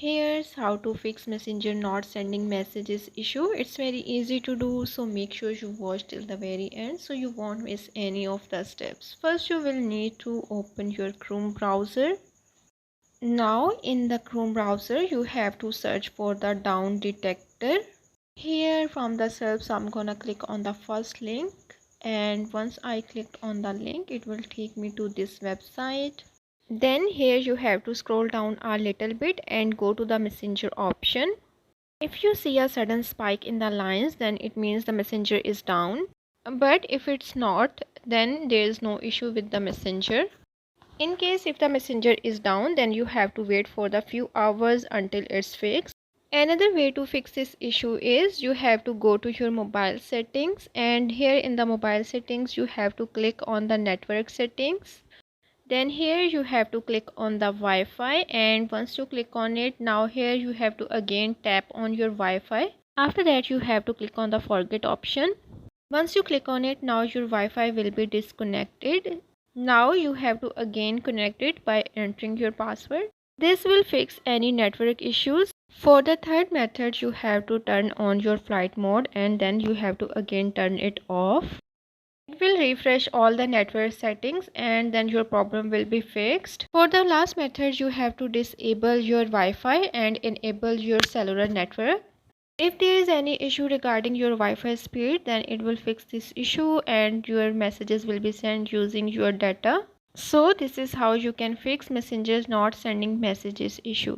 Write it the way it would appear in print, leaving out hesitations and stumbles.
Here's how to fix Messenger not sending messages issue. It's very easy to do, so make sure you watch till the very end so you won't miss any of the steps. First, you will need to open your Chrome browser. Now in the Chrome browser, you have to search for the down detector. Here from the search, I'm gonna click on the first link, and once I clicked on the link, it will take me to this website. Then here you have to scroll down a little bit and go to the Messenger option. If you see a sudden spike in the lines, then it means the Messenger is down. But if it's not, then there is no issue with the Messenger. In case if the Messenger is down, then you have to wait for the few hours until it's fixed. Another way to fix this issue is you have to go to your mobile settings, and here in the mobile settings you have to click on the network settings. Then here you have to click on the Wi-Fi, and once you click on it, now here you have to again tap on your Wi-Fi. After that you have to click on the forget option. Once you click on it, now your Wi-Fi will be disconnected. Now you have to again connect it by entering your password. This will fix any network issues. For the third method, you have to turn on your flight mode and then you have to again turn it off. It will refresh all the network settings and then your problem will be fixed. For the last method, you have to disable your Wi-Fi and enable your cellular network. If there is any issue regarding your Wi-Fi speed, then it will fix this issue and your messages will be sent using your data. So this is how you can fix Messenger's not sending messages issue.